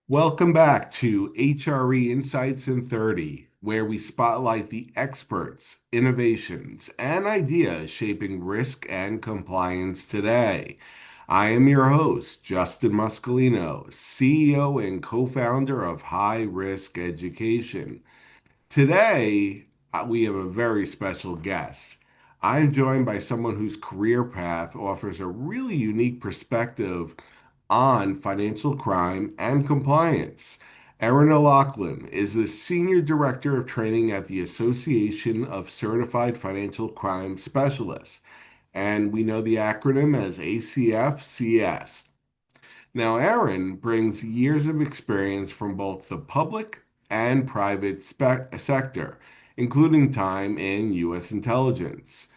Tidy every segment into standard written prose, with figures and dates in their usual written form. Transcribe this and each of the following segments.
Welcome back to HRE Insights in 30, where we spotlight the experts, innovations, and ideas shaping risk and compliance today. I am your host, Justin Muscolino, CEO and co-founder of High Risk Education. Today, we have a very special guest. I'm joined by someone whose career path offers a really unique perspective on financial crime and compliance. Erin O'Loughlin is the Senior Director of Training at the Association of Certified Financial Crime Specialists, and we know the acronym as ACFCS. Now, Erin brings years of experience from both the public and private sector, including time in U.S. intelligence.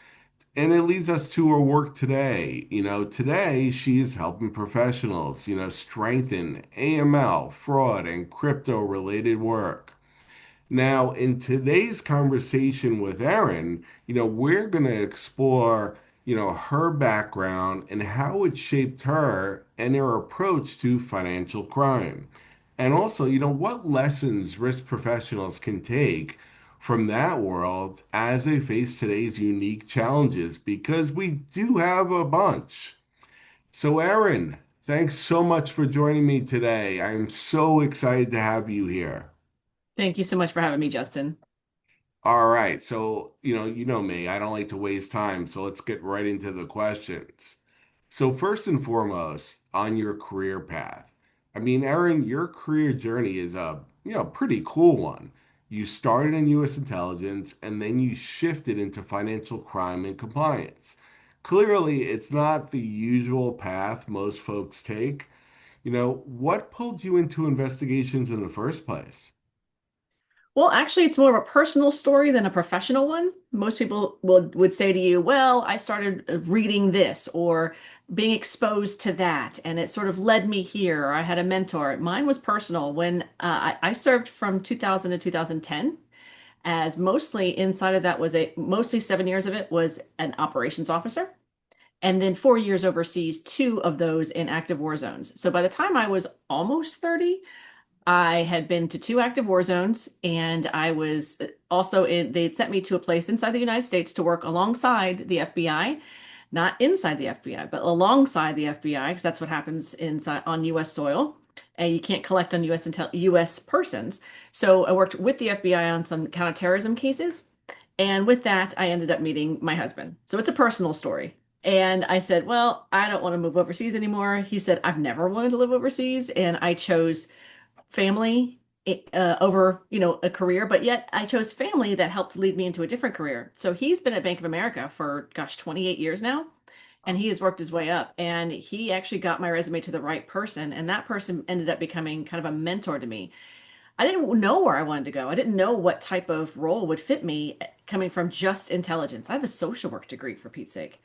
And it leads us to her work today. Today she is helping professionals, strengthen AML, fraud, and crypto related work. Now, in today's conversation with Erin, we're going to explore, her background and how it shaped her and her approach to financial crime. And also, what lessons risk professionals can take from that world as they face today's unique challenges, because we do have a bunch. So, Erin, thanks so much for joining me today. I'm so excited to have you here. Thank you so much for having me, Justin. All right. So, you know me, I don't like to waste time. So let's get right into the questions. So first and foremost, on your career path, I mean, Erin, your career journey is a, pretty cool one. You started in U.S. intelligence and then you shifted into financial crime and compliance. Clearly, it's not the usual path most folks take. What pulled you into investigations in the first place? Well, actually, it's more of a personal story than a professional one. Most people would say to you, "Well, I started reading this or being exposed to that, and it sort of led me here." Or I had a mentor. Mine was personal. When I served from 2000 to 2010, as mostly inside of that was a mostly 7 years of it was an operations officer, and then 4 years overseas, two of those in active war zones. So by the time I was almost 30, I had been to two active war zones, and I was also they'd sent me to a place inside the United States to work alongside the FBI, not inside the FBI, but alongside the FBI, because that's what happens inside on US soil. And you can't collect on US persons. So I worked with the FBI on some counterterrorism cases. And with that, I ended up meeting my husband. So it's a personal story. And I said, "Well, I don't want to move overseas anymore." He said, "I've never wanted to live overseas." And I chose family over, a career, but yet I chose family that helped lead me into a different career. So he's been at Bank of America for, gosh, 28 years now, and he has worked his way up. And he actually got my resume to the right person, and that person ended up becoming kind of a mentor to me. I didn't know where I wanted to go. I didn't know what type of role would fit me coming from just intelligence. I have a social work degree, for Pete's sake.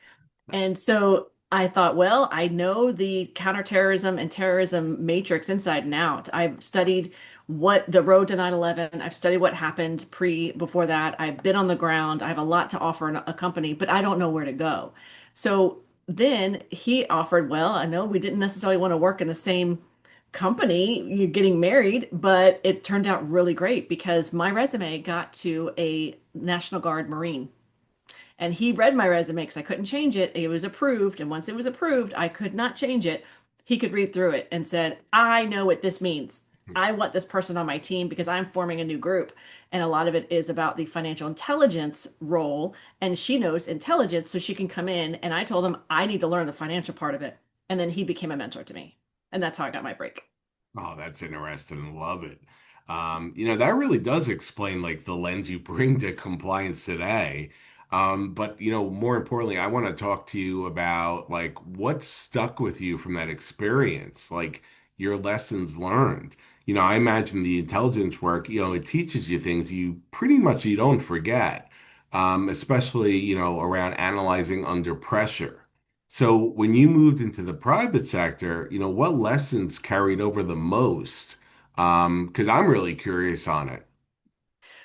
And so I thought, well, I know the counterterrorism and terrorism matrix inside and out. I've studied what the road to 9/11. I've studied what happened before that. I've been on the ground. I have a lot to offer a company, but I don't know where to go. So then he offered, well, I know we didn't necessarily want to work in the same company, you're getting married, but it turned out really great because my resume got to a National Guard Marine. And he read my resume because I couldn't change it. It was approved. And once it was approved, I could not change it. He could read through it and said, "I know what this means. I want this person on my team because I'm forming a new group." And a lot of it is about the financial intelligence role. And she knows intelligence, so she can come in. And I told him, I need to learn the financial part of it. And then he became a mentor to me. And that's how I got my break. Oh, that's interesting. Love it. That really does explain like the lens you bring to compliance today. But more importantly, I want to talk to you about like what stuck with you from that experience, like your lessons learned. I imagine the intelligence work, it teaches you things you don't forget, especially, around analyzing under pressure. So when you moved into the private sector, what lessons carried over the most? Because I'm really curious on it.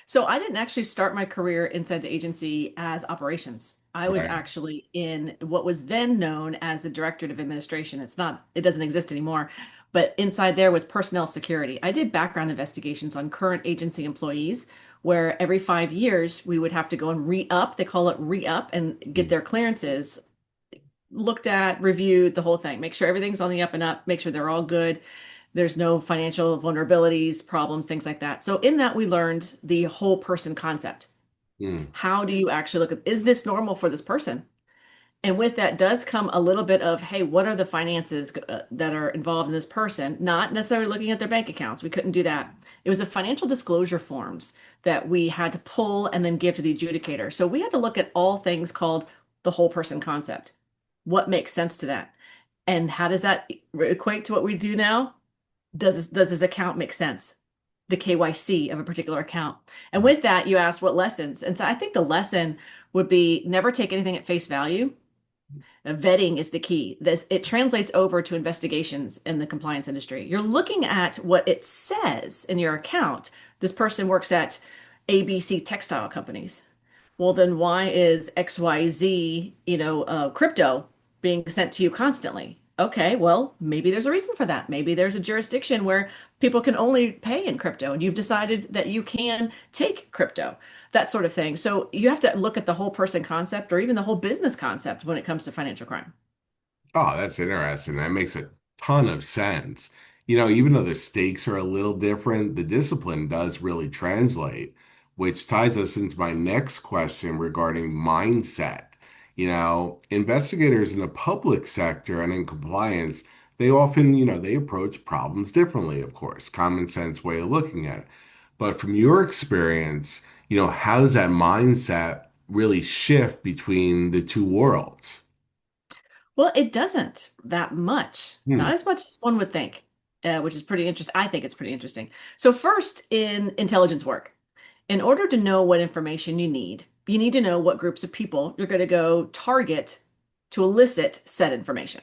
So I didn't actually start my career inside the agency as operations. I was Right. actually in what was then known as the Directorate of Administration. It doesn't exist anymore. But inside there was personnel security. I did background investigations on current agency employees where every 5 years we would have to go and re-up, they call it re-up, and get Mm. their clearances looked at, reviewed, the whole thing. Make sure everything's on the up and up, make sure they're all good. There's no financial vulnerabilities, problems, things like that. So in that, we learned the whole person concept. Mm. How do you actually look at, is this normal for this person? And with that does come a little bit of, hey, what are the finances that are involved in this person? Not necessarily looking at their bank accounts. We couldn't do that. It was a financial disclosure forms that we had to pull and then give to the adjudicator. So we had to look at all things called the whole person concept. What makes sense to that? And how does that equate to what we do now? Does this account make sense? The KYC of a particular account. And with that, you asked what lessons. And so I think the lesson would be never take anything at face value. Vetting is the key. This it translates over to investigations in the compliance industry. You're looking at what it says in your account. This person works at ABC textile companies. Well, then why is XYZ, crypto being sent to you constantly? Okay, well, maybe there's a reason for that. Maybe there's a jurisdiction where people can only pay in crypto, and you've decided that you can take crypto, that sort of thing. So you have to look at the whole person concept or even the whole business concept when it comes to financial crime. Oh, that's interesting. That makes a ton of sense. Even though the stakes are a little different, the discipline does really translate, which ties us into my next question regarding mindset. Investigators in the public sector and in compliance, they often, they approach problems differently, of course, common sense way of looking at it. But from your experience, how does that mindset really shift between the two worlds? Well, it doesn't that much, not Hmm. as much as one would think, which is pretty interesting. I think it's pretty interesting. So, first, in intelligence work, in order to know what information you need to know what groups of people you're going to go target to elicit said information.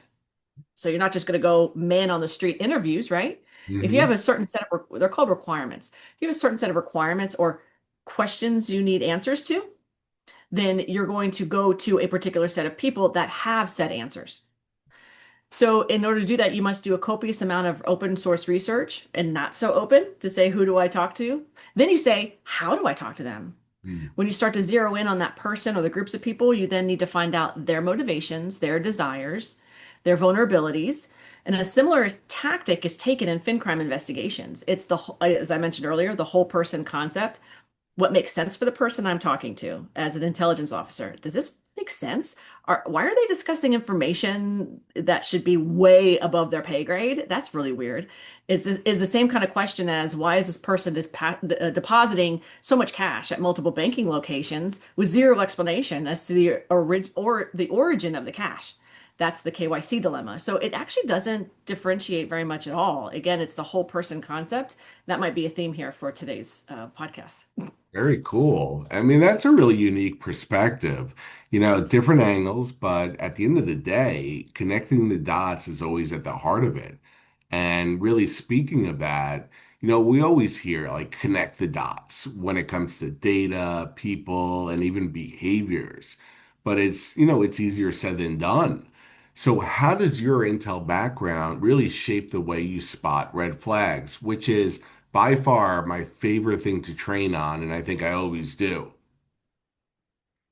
So, you're not just going to go man on the street interviews, right? If you have Hmm. a certain set of, they're called requirements. If you have a certain set of requirements or questions you need answers to, then you're going to go to a particular set of people that have said answers. So in order to do that, you must do a copious amount of open source research and not so open to say, who do I talk to? Then you say, how do I talk to them? Hmm. When you start to zero in on that person or the groups of people, you then need to find out their motivations, their desires, their vulnerabilities. And a similar tactic is taken in fin crime investigations. It's as I mentioned earlier, the whole person concept. What makes sense for the person I'm talking to as an intelligence officer? Does this make sense? Why are they discussing information that should be way above their pay grade? That's really weird. Is the same kind of question as why is this person depositing so much cash at multiple banking locations with zero explanation as to the origin of the cash? That's the KYC dilemma. So it actually doesn't differentiate very much at all. Again, it's the whole person concept. That might be a theme here for today's podcast. Very cool. I mean, that's a really unique perspective. Different angles, but at the end of the day, connecting the dots is always at the heart of it. And really speaking of that, we always hear like connect the dots when it comes to data, people, and even behaviors. But it's easier said than done. So how does your Intel background really shape the way you spot red flags, which is by far my favorite thing to train on, and I think I always do.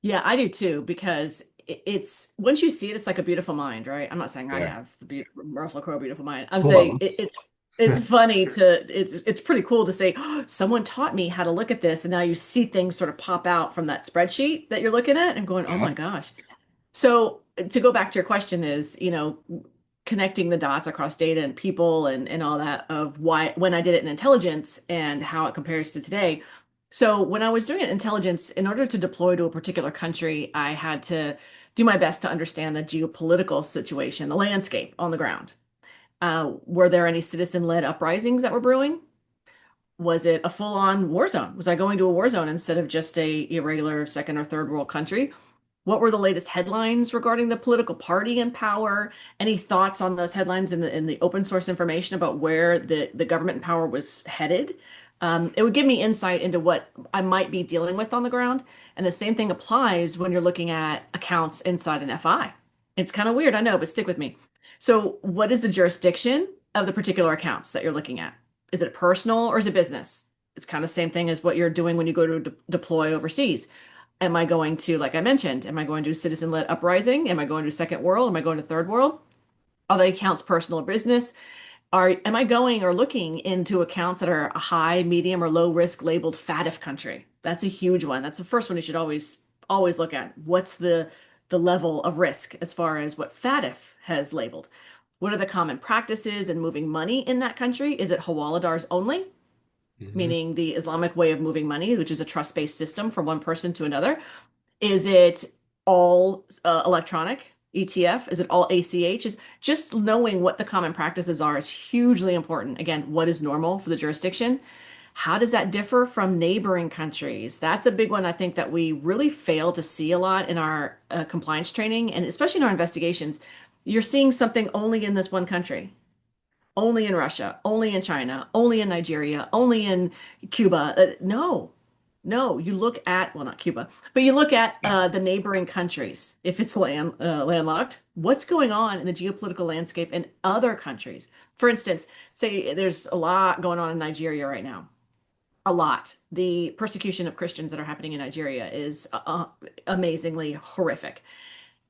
Yeah, I do too, because it's once you see it, it's like a beautiful mind, right? I'm not saying I Yeah. have the beautiful Russell Crowe beautiful mind. I'm saying Close. it's funny it's pretty cool to say, oh, someone taught me how to look at this, and now you see things sort of pop out from that spreadsheet that you're looking at and going, oh Yeah. my gosh. So to go back to your question is, connecting the dots across data and people and all that of why when I did it in intelligence and how it compares to today. So when I was doing it in intelligence, in order to deploy to a particular country, I had to do my best to understand the geopolitical situation, the landscape on the ground. Were there any citizen-led uprisings that were brewing? Was it a full-on war zone? Was I going to a war zone instead of just a irregular second or third world country? What were the latest headlines regarding the political party in power? Any thoughts on those headlines in the open source information about where the government in power was headed? It would give me insight into what I might be dealing with on the ground. And the same thing applies when you're looking at accounts inside an FI. It's kind of weird, I know, but stick with me. So, what is the jurisdiction? of the particular accounts that you're looking at. Is it personal or is it business? It's kind of the same thing as what you're doing when you go to deploy overseas. Am I going to, like I mentioned, am I going to citizen-led uprising? Am I going to second world? Am I going to third world? Are the accounts personal or business? Am I going or looking into accounts that are a high, medium, or low risk labeled FATF country? That's a huge one. That's the first one you should always look at. What's the level of risk as far as what FATF has labeled? What are the common practices in moving money in that country? Is it hawaladars only, Hmm. meaning the Islamic way of moving money, which is a trust-based system from one person to another? Is it all electronic ETF? Is it all ACH? Is just knowing what the common practices are is hugely important. Again, what is normal for the jurisdiction? How does that differ from neighboring countries? That's a big one I think that we really fail to see a lot in our compliance training and especially in our investigations. You're seeing something only in this one country, only in Russia, only in China, only in Nigeria, only in Cuba. No, no, you look at, well, not Cuba, but you look at the neighboring countries. If it's landlocked, what's going on in the geopolitical landscape in other countries? For instance, say there's a lot going on in Nigeria right now. A lot. The persecution of Christians that are happening in Nigeria is amazingly horrific.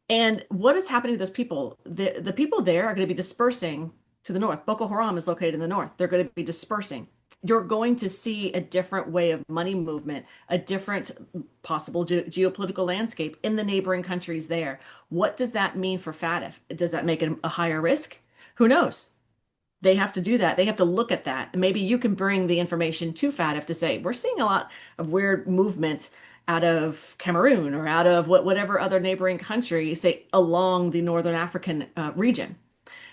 And what is happening to those people? The people there are going to be dispersing to the north. Boko Haram is located in the north. They're going to be dispersing. You're going to see a different way of money movement, a different possible geopolitical landscape in the neighboring countries there. What does that mean for FATF? Does that make it a higher risk? Who knows? They have to do that. They have to look at that. And maybe you can bring the information to FATF to say, we're seeing a lot of weird movement out of Cameroon or out of whatever other neighboring country, say along the Northern African region.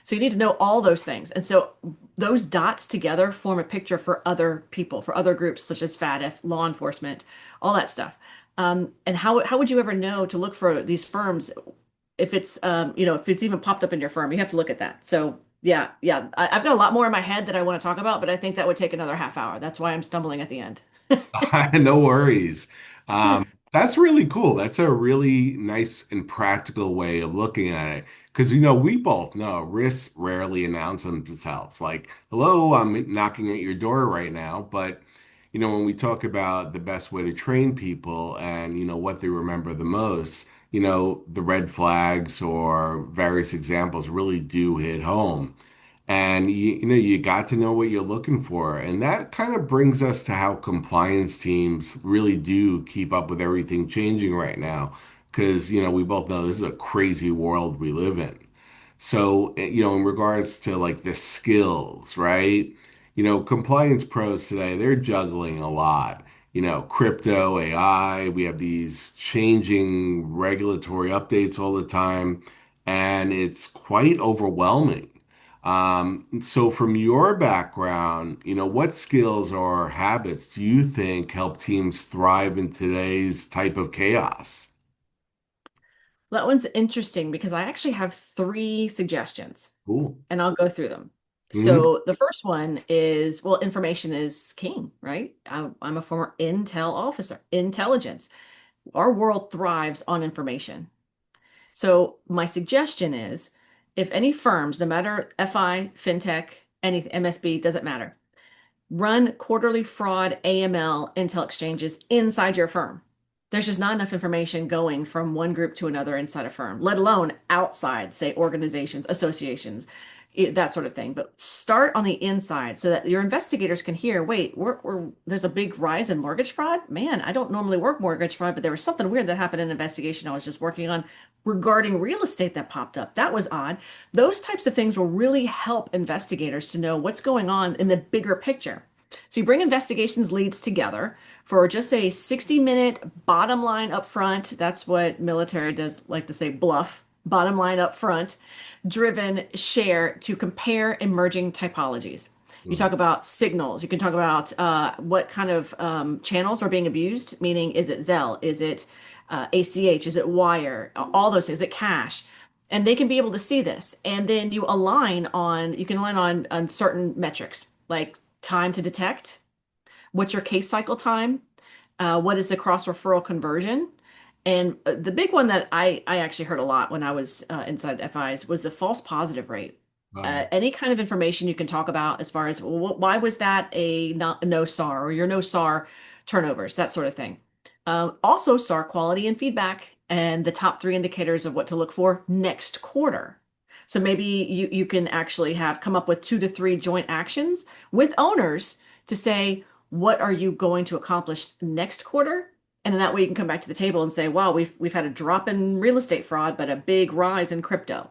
So you need to know all those things. And so those dots together form a picture for other people, for other groups such as FATF, law enforcement, all that stuff. And how would you ever know to look for these firms if it's if it's even popped up in your firm? You have to look at that. So yeah, I've got a lot more in my head that I want to talk about, but I think that would take another half hour. That's why I'm stumbling at the end. No worries. That's really cool. That's a really nice and practical way of looking at it. Because, we both know risks rarely announce themselves. Like, hello, I'm knocking at your door right now. But, when we talk about the best way to train people and, what they remember the most, the red flags or various examples really do hit home. And you got to know what you're looking for. And that kind of brings us to how compliance teams really do keep up with everything changing right now. Because, we both know this is a crazy world we live in. So, in regards to like the skills, right? Compliance pros today, they're juggling a lot. Crypto, AI, we have these changing regulatory updates all the time, and it's quite overwhelming. So from your background, what skills or habits do you think help teams thrive in today's type of chaos? That one's interesting because I actually have three suggestions Cool. and I'll go through them. Hmm. So the first one is, well, information is king, right? I'm a former intel officer, intelligence. Our world thrives on information. So my suggestion is if any firms, no matter FI, FinTech, any MSB, doesn't matter, run quarterly fraud AML intel exchanges inside your firm. There's just not enough information going from one group to another inside a firm, let alone outside, say organizations, associations, that sort of thing. But start on the inside so that your investigators can hear, wait, there's a big rise in mortgage fraud. Man, I don't normally work mortgage fraud, but there was something weird that happened in an investigation I was just working on regarding real estate that popped up. That was odd. Those types of things will really help investigators to know what's going on in the bigger picture. So you bring investigations leads together for just a 60-minute bottom line up front. That's what military does like to say, bluff, bottom line up front, driven share to compare emerging typologies. You talk about signals. You can talk about what kind of channels are being abused, meaning is it Zelle? Is it ACH? Is it wire? All those things, is it cash? And they can be able to see this. And then you can align on certain metrics like time to detect, what's your case cycle time, what is the cross referral conversion, and the big one that I actually heard a lot when I was inside FIs was the false positive rate. Right. Any kind of information you can talk about as far as why was that a not a no SAR or your no SAR turnovers, that sort of thing. Also, SAR quality and feedback and the top three indicators of what to look for next quarter. So maybe you can actually have come up with 2 to 3 joint actions with owners to say, what are you going to accomplish next quarter? And then that way you can come back to the table and say, wow, we've had a drop in real estate fraud, but a big rise in crypto,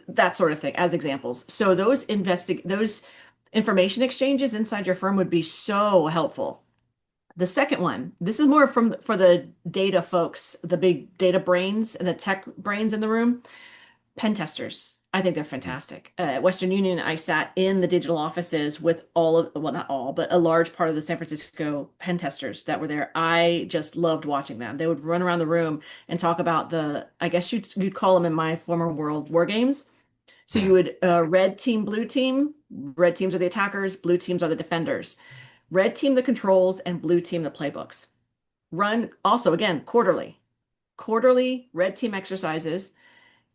that sort of thing as examples. So those information exchanges inside your firm would be so helpful. The second one, this is more from for the data folks, the big data brains and the tech brains in the room, pen testers. I think they're fantastic. At Western Union, I sat in the digital offices with all of, well, not all, but a large part of the San Francisco pen testers that were there. I just loved watching them. They would run around the room and talk about I guess you'd call them in my former world, war games. So you would red team, blue team. Red teams are the attackers, blue teams are the defenders. Red team the controls, and blue team the playbooks. Run also again quarterly red team exercises.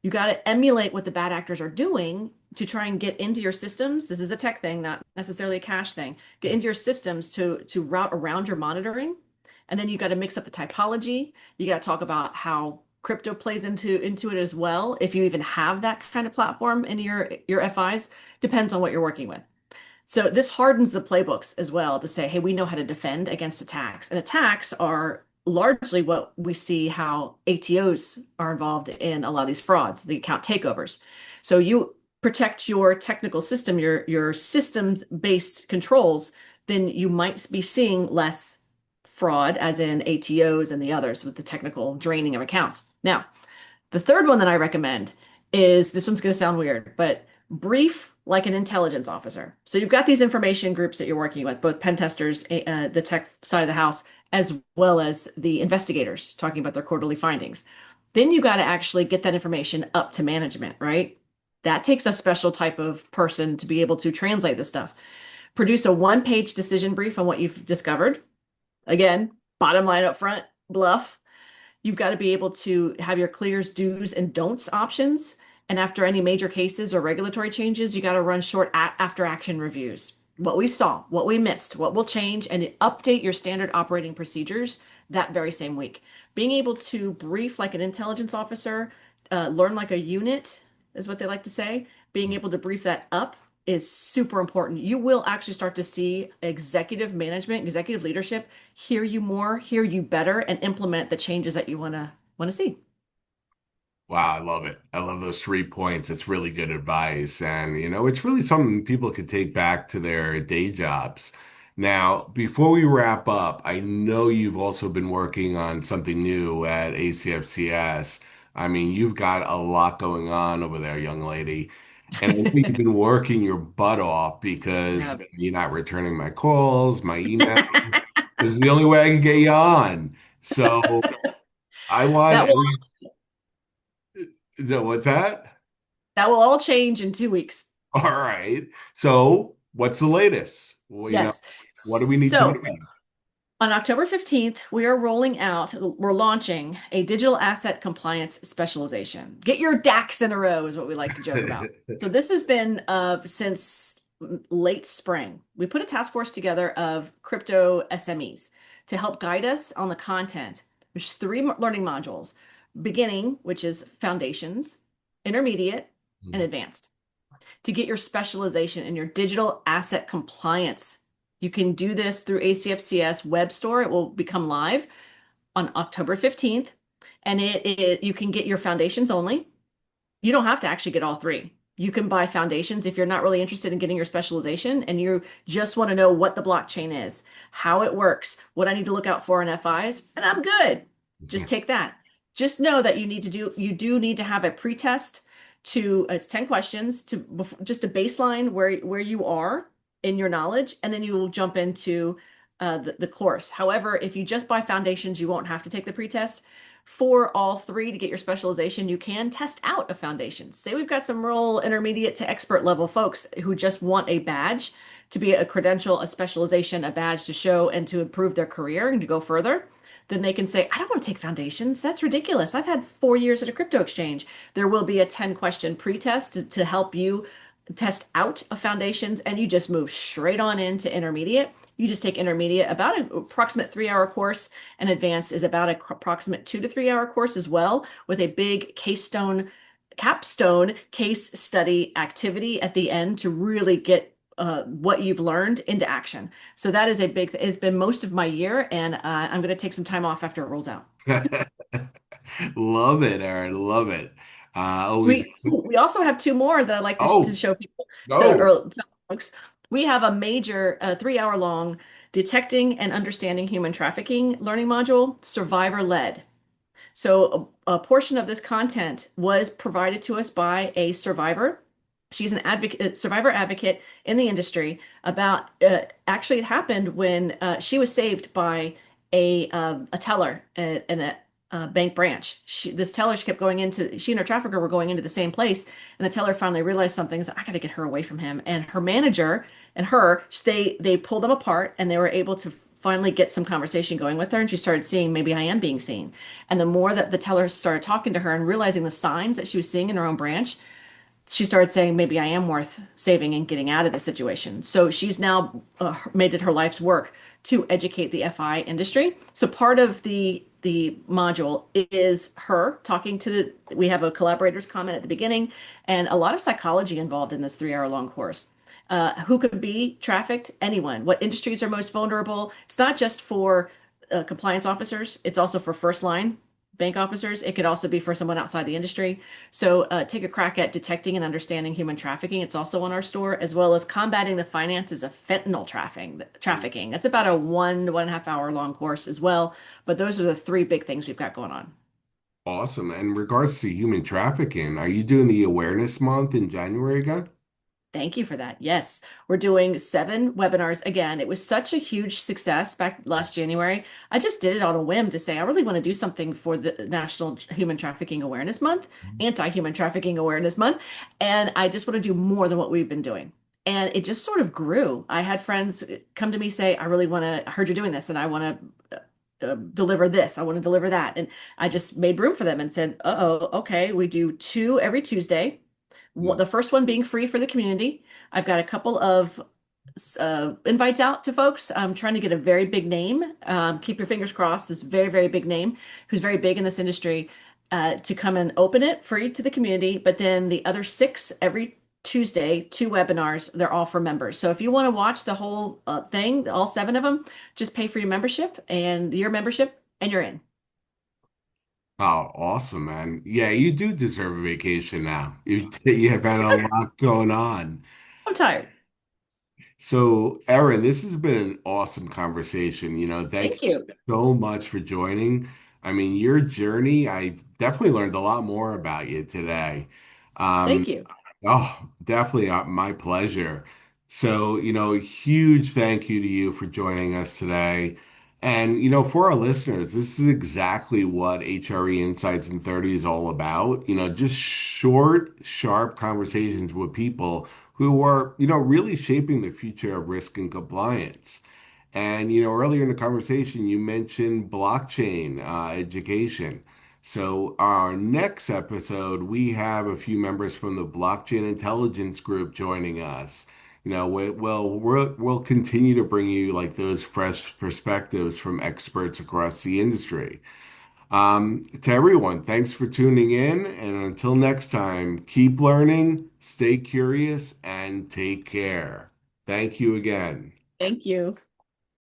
You got to emulate what the bad actors are doing to try and get into your systems. This is a tech thing, not necessarily a cash thing. Get into your systems to route around your monitoring. And then you got to mix up the typology. You got to talk about how crypto plays into it as well. If you even have that kind of platform in your FIs, depends on what you're working with. So this hardens the playbooks as well to say, hey, we know how to defend against attacks. And attacks are largely what we see how ATOs are involved in a lot of these frauds, the account takeovers. So you protect your technical system, your systems-based controls, then you might be seeing less fraud, as in ATOs and the others with the technical draining of accounts. Now, the third one that I recommend is this one's going to sound weird, but brief like an intelligence officer. So you've got these information groups that you're working with, both pen testers, the tech side of the house, as well as the investigators talking about their quarterly findings. Then you got to actually get that information up to management, right? That takes a special type of person to be able to translate this stuff. Produce a one-page decision brief on what you've discovered. Again, bottom line up front, bluff. You've got to be able to have your clears, do's, and don'ts options. And after any major cases or regulatory changes, you got to run short after action reviews. What we saw, what we missed, what will change, and update your standard operating procedures that very same week. Being able to brief like an intelligence officer, learn like a unit is what they like to say. Being able to brief that up is super important. You will actually start to see executive management, executive leadership hear you more, hear you better, and implement the changes that you want to see. Wow, I love it. I love those 3 points. It's really good advice. And, it's really something people could take back to their day jobs. Now, before we wrap up, I know you've also been working on something new at ACFCS. I mean, you've got a lot going on over there, young lady. And I know you've been working your butt off because Yeah. you're not returning my calls, my emails. This is the only way I can get you on. So I want That will every, what's that? that will all change in 2 weeks. All right. So, what's the latest? Well, Yes. what do we need to know? So on October 15th, we're launching a digital asset compliance specialization. Get your DAX in a row is what we like to joke about. So this has been since late spring. We put a task force together of crypto SMEs to help guide us on the content. There's three learning modules: beginning, which is foundations, intermediate, and advanced, to get your specialization in your digital asset compliance. You can do this through ACFCS web store. It will become live on October 15th. And you can get your foundations only. You don't have to actually get all three. You can buy foundations if you're not really interested in getting your specialization and you just want to know what the blockchain is, how it works, what I need to look out for in FIs, and I'm good. Just take that. Just know that you do need to have a pretest to, it's 10 questions to just a baseline where you are in your knowledge, and then you will jump into the course. However, if you just buy foundations, you won't have to take the pretest. For all three to get your specialization, you can test out a foundation. Say we've got some real intermediate to expert level folks who just want a badge to be a credential, a specialization, a badge to show and to improve their career and to go further. Then they can say, I don't want to take foundations. That's ridiculous. I've had 4 years at a crypto exchange. There will be a 10-question pretest to help you test out of foundations and you just move straight on into intermediate. You just take intermediate, about an approximate 3 hour course, and advanced is about an approximate 2 to 3 hour course as well, with a big capstone case study activity at the end to really get what you've learned into action. So that is a big, it's been most of my year, and I'm going to take some time off after it rolls out. Love it, Erin. Love it. Always. We also have two more that I'd like to Oh, show people no. or tell folks. We have a major 3 hour long detecting and understanding human trafficking learning module, survivor led. So a portion of this content was provided to us by a survivor. She's an advocate, survivor advocate in the industry about actually it happened when she was saved by a teller in a bank branch. This teller, she kept going into, she and her trafficker were going into the same place, and the teller finally realized something. So I got to get her away from him. And her manager and her, they pulled them apart, and they were able to finally get some conversation going with her. And she started seeing, maybe I am being seen. And the more that the teller started talking to her and realizing the signs that she was seeing in her own branch, she started saying, maybe I am worth saving and getting out of this situation. So she's now made it her life's work to educate the FI industry. So part of the module is her talking to we have a collaborators comment at the beginning, and a lot of psychology involved in this 3 hour long course. Who could be trafficked? Anyone. What industries are most vulnerable? It's not just for compliance officers, it's also for first line bank officers. It could also be for someone outside the industry. So take a crack at detecting and understanding human trafficking. It's also on our store, as well as combating the finances of fentanyl trafficking. That's about a 1.5 hour long course as well. But those are the three big things we've got going on. Awesome. And in regards to human trafficking, are you doing the awareness month in January again? Thank you for that. Yes, we're doing 7 webinars again. It was such a huge success back last January. I just did it on a whim to say I really want to do something for the National Human Trafficking Awareness Month, Anti-Human Trafficking Awareness Month, and I just want to do more than what we've been doing. And it just sort of grew. I had friends come to me say, I really want to, I heard you're doing this and I want to deliver this. I want to deliver that. And I just made room for them and said, uh-oh, okay, we do 2 every Tuesday. Mm. The first one being free for the community. I've got a couple of invites out to folks. I'm trying to get a very big name. Keep your fingers crossed. This very, very big name who's very big in this industry to come and open it free to the community. But then the other 6 every Tuesday, 2 webinars, they're all for members. So if you want to watch the whole thing, all 7 of them, just pay for your membership, and you're in. Oh, awesome, man. Yeah, you do deserve a vacation now. You have had a lot going on. I'm tired. So, Erin, this has been an awesome conversation. Thank Thank you you. so much for joining. I mean, your journey, I definitely learned a lot more about you today. Um, Thank you. oh, definitely my pleasure. So, huge thank you to you for joining us today. And, for our listeners, this is exactly what HRE Insights in 30 is all about. Just short, sharp conversations with people who are, really shaping the future of risk and compliance. And, earlier in the conversation, you mentioned blockchain education. So, our next episode, we have a few members from the Blockchain Intelligence Group joining us. We'll continue to bring you like those fresh perspectives from experts across the industry. To everyone, thanks for tuning in. And until next time, keep learning, stay curious, and take care. Thank you again. Thank you.